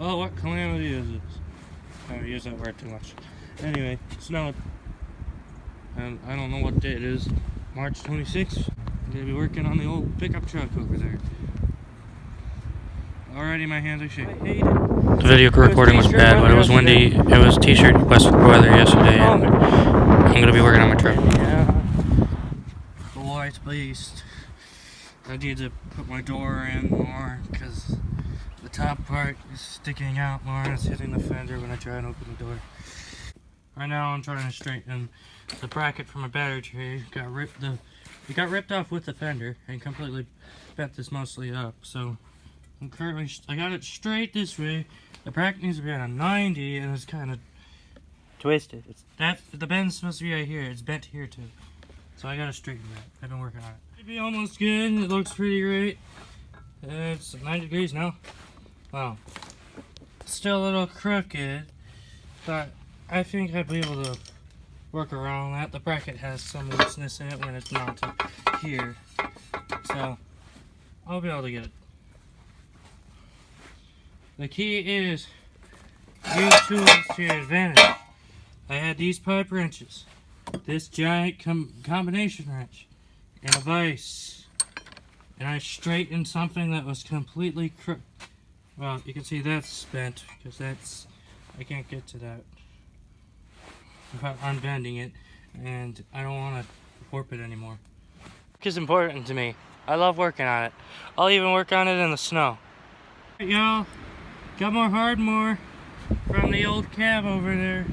Oh, what calamity is this? I don't use that word too much. Anyway, it snowed. And I don't know what day it is. March 26th. I'm going to be working on the old pickup truck over there. Already my hands are shaking. I hate it. The video recording was bad, but it was windy. It was t-shirt weather yesterday. And I'm going to be working on my truck. Yeah. The white beast. I need to put my door in more because the top part is sticking out more and it's hitting the fender when I try and open the door. Right now I'm trying to straighten the bracket from my battery tray. It got ripped off with the fender and completely bent this mostly up. So I got it straight this way. The bracket needs to be at a 90 and it's kind of twisted. The bend's supposed to be right here. It's bent here too. So I gotta straighten that. I've been working on it. It'll be almost good. It looks pretty great. It's 90 degrees now. Wow. Still a little crooked, but I think I'd be able to work around that. The bracket has some looseness in it when it's mounted here. So I'll be able to get it. The key is use tools to your advantage. I had these pipe wrenches, this giant combination wrench, and a vise, and I straightened something that was completely crooked. Well, you can see that's bent because I can't get to that without unbending it, and I don't want to warp it anymore. Work is important to me. I love working on it. I'll even work on it in the snow. Alright, y'all, got more hardmore from the old cab over there.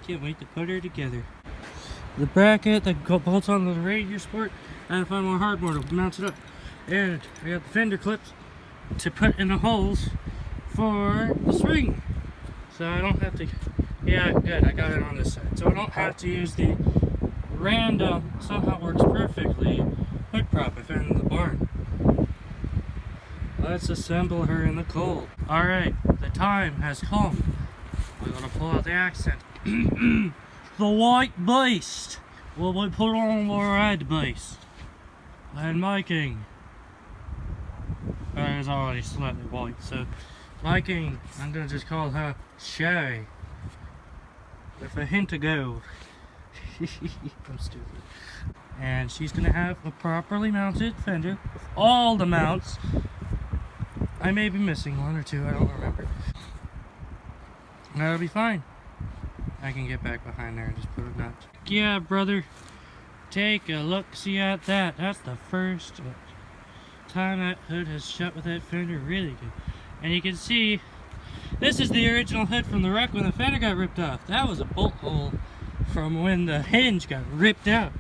Can't wait to put her together. The bracket that bolts onto the radiator support, I had to find more hardmore to mount it up. And I got the fender clips to put in the holes for the spring. So I don't have to, yeah, good, I got it on this side. So I don't have to use the random, somehow works perfectly, hood prop if in the barn. Let's assemble her in the cold. Alright, the time has come. We're gonna pull out the accent. The white beast will be put on the red beast. And making. It is already slightly white, so making, I'm gonna just call her Sherry. With a hint of gold. I'm stupid. And she's gonna have a properly mounted fender with all the mounts. I may be missing one or two, I don't remember. That'll be fine. I can get back behind there and just put a nut. Yeah, brother. Take a look-see at that. That's the first time that hood has shut with that fender really good. And you can see, this is the original hood from the wreck when the fender got ripped off. That was a bolt hole from when the hinge got ripped out.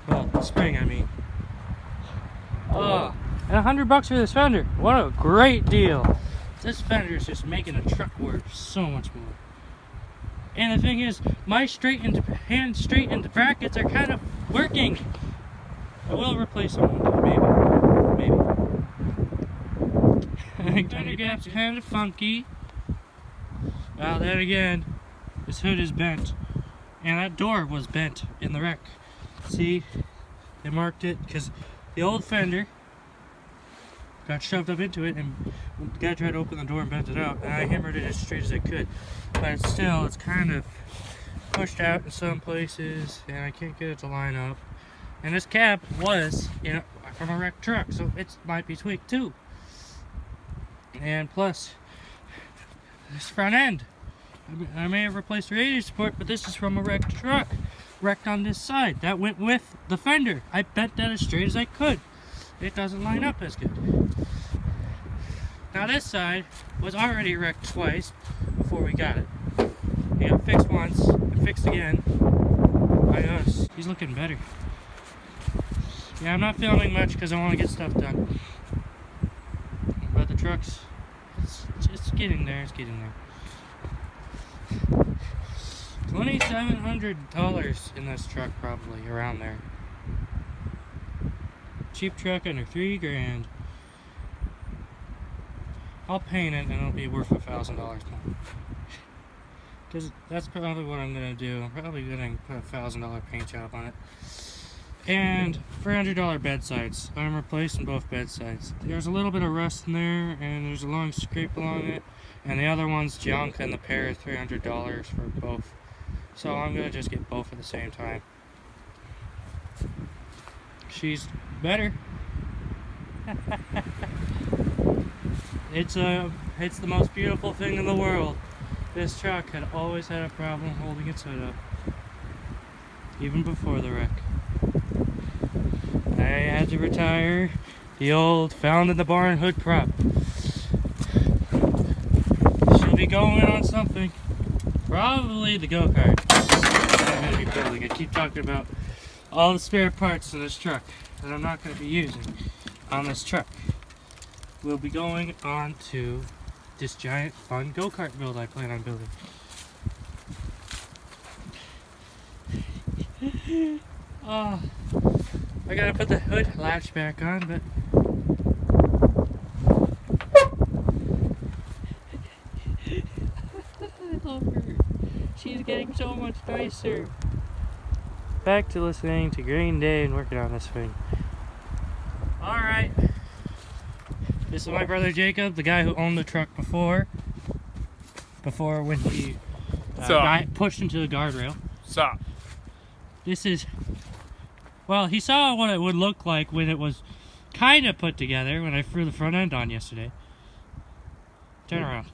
Well, the spring, I mean. Oh, and $100 for this fender. What a great deal. This fender is just making a truck work so much more. And the thing is, my hand straightened brackets are kind of working. I will replace them one day, maybe. Fender gap's kind of funky. Well, then again, this hood is bent. And that door was bent in the wreck. See, they marked it because the old fender got shoved up into it and the guy tried to open the door and bent it out, and I hammered it as straight as I could. But still, it's kind of pushed out in some places and I can't get it to line up. And this cab was, from a wrecked truck, so it might be tweaked too. And plus, this front end, I may have replaced the radiator support, but this is from a wrecked truck. Wrecked on this side. That went with the fender. I bent that as straight as I could. It doesn't line up as good. Now this side was already wrecked twice before we got it. He got fixed once and fixed again by us. He's looking better. Yeah, I'm not filming much because I want to get stuff done. But the truck's, it's getting there, it's getting there. $2,700 in this truck, probably, around there. Cheap truck under $3,000. I'll paint it and it'll be worth $1,000 more. Because that's probably what I'm going to do. I'm probably going to put a $1,000 paint job on it. and $300 bed sides. I'm replacing both bed sides. There's a little bit of rust in there, and there's a long scrape along it, and the other one's junk, and the pair is $300 for both. So I'm gonna just get both at the same time. She's better. It's the most beautiful thing in the world. This truck had always had a problem holding its hood up, even before the wreck. I had to retire the old found in the barn hood prop. She'll be going on something, probably the go-kart. I'm going to be building. I keep talking about all the spare parts of this truck that I'm not going to be using on this truck. We'll be going on to this giant fun go-kart build I plan on building. Oh, I gotta put the hood latch back on, but I love her. She's getting so much nicer. Back to listening to Green Day and working on this thing. Alright. This is my brother Jacob, the guy who owned the truck before when he pushed into the guardrail. Stop. This is, well, he saw what it would look like when it was kind of put together when I threw the front end on yesterday. Turn around.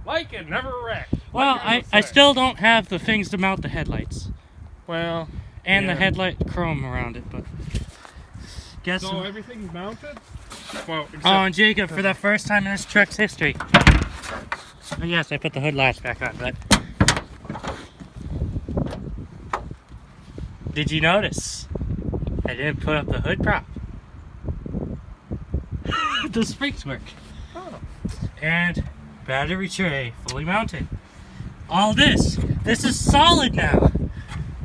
Like it never wrecked. Well, I still don't have the things to mount the headlights. Well, and the headlight chrome around it, but guess so everything's mounted? Well, oh, and Jacob, for the first time in this truck's history. Oh, yes, I put the hood latch back on, but did you notice I didn't put up the hood prop? The springs work. Oh. And battery tray fully mounted. All this is solid now.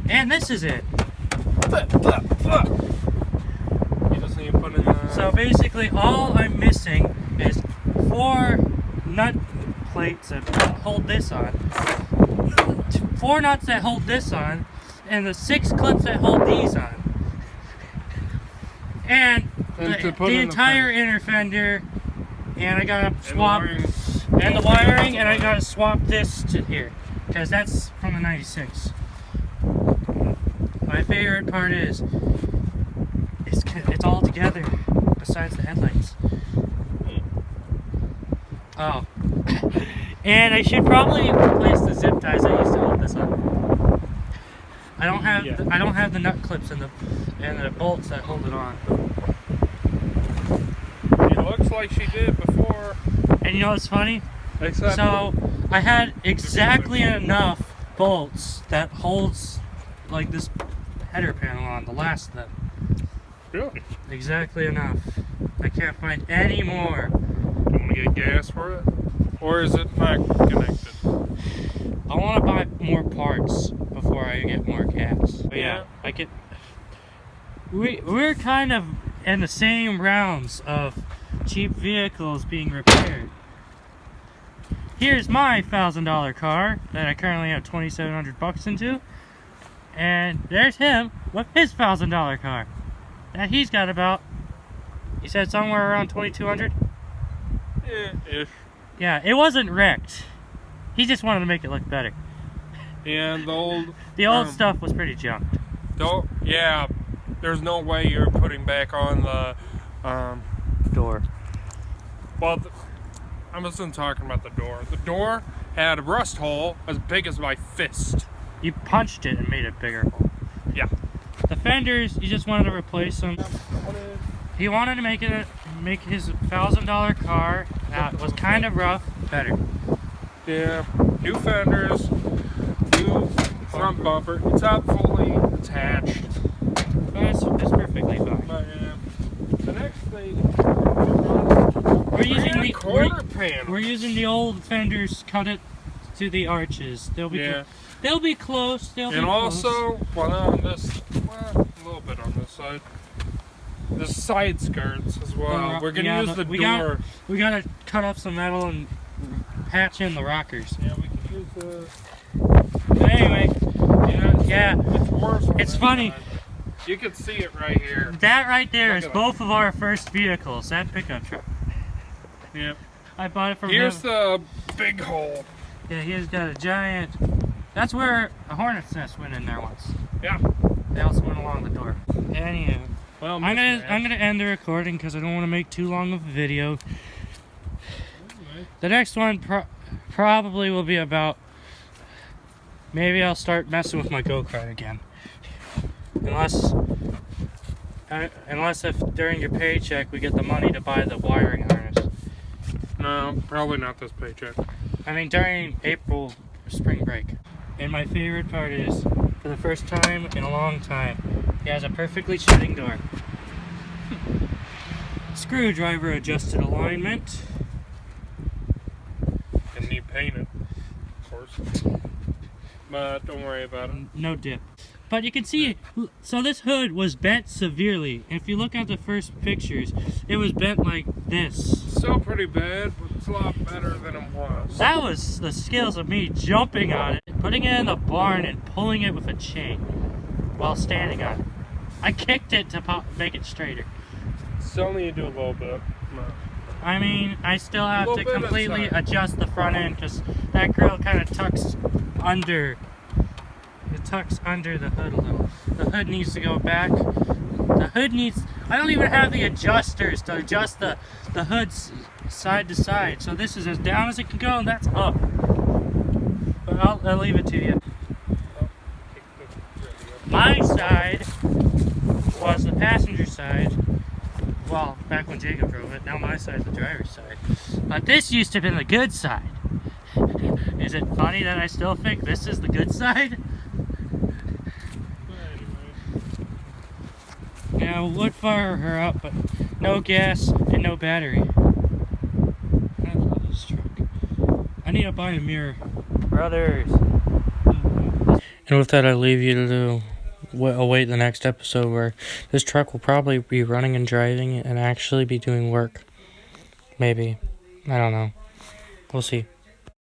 And this is it. You just need to put in So basically all I'm missing is 4 nut plates that hold this on. 4 nuts that hold this on. And the 6 clips that hold these on. And the entire inner fender. And I gotta swap and the wiring, and I gotta swap this to here because that's from the 96. My favorite part is it's all together besides the headlights. Oh, and I should probably replace the zip ties that used to hold this up. I don't have the nut clips and the bolts that hold it on. It looks like she did before. And you know what's funny? Except so I had exactly enough bolts that holds like this header panel on, the last of them. Really? Exactly enough. I can't find any more. You want to get gas for it? Or is it not connected? I want to buy more parts before I get more gas. But yeah, I get. We're kind of in the same rounds of cheap vehicles being repaired. Here's my $1,000 car that I currently have $2,700 into, and there's him with his $1,000 car that he's got about. He said somewhere around $2,200. Ish. Yeah, it wasn't wrecked. He just wanted to make it look better. And the old stuff was pretty junked. Yeah, there's no way you're putting back on the door. Well, I wasn't talking about the door. The door had a rust hole as big as my fist. You punched it and made it bigger. Yeah. The fenders, you just wanted to replace them. He wanted to make his $1,000 car that was kind of rough better. Yeah. New fenders, new front bumper. It's not fully attached. But it's perfectly fine. But the next thing, we're using the old fenders, cut it to the arches. They'll be close. And also, a little bit on this side. The side skirts as well. We're gonna use the door. We gotta cut up some metal and patch in the rockers. Yeah, we can use the. But anyway, yeah, Yeah. It's worse. It's funny. Side. You can see it right here. That right there is both of our first vehicles. That pickup truck. Yep. I bought it from Here's him. the big hole. Yeah, he's got a giant. That's where a hornet's nest went in there once. Yeah. They also went along the door. Anywho, well, I'm gonna end the recording because I don't want to make too long of a video. The next one probably will be about. Maybe I'll start messing with my go-kart again. Unless if during your paycheck we get the money to buy the wiring harness. No, probably not this paycheck. I mean during April spring break. And my favorite part is, for the first time in a long time, he has a perfectly shutting door. Screwdriver adjusted alignment. And need painted, of course. But don't worry about it. No dip. But you can see, so this hood was bent severely. If you look at the first pictures, it was bent like this. Still pretty bad, but it's a lot better than it was. That was the skills of me jumping on it, putting it in the barn and pulling it with a chain while standing on it. I kicked it to make it straighter. Still need to do a little bit. I mean, I still have to completely adjust the front end because that grill kind of tucks under. It tucks under the hood a little. The hood needs to go back. The hood needs... I don't even have the adjusters to adjust the hood's side to side. So this is as down as it can go and that's up. But I'll leave it to you. My side was the passenger side. Well, back when Jacob drove it. Now my side's the driver's side. But this used to have been the good side. Is it funny that I still think this is the good side? Yeah, would fire her up, but no gas and no battery. I love this truck. I need to buy a mirror. Brothers. And with that, I leave you to await the next episode where this truck will probably be running and driving and actually be doing work. Maybe. I don't know. We'll see.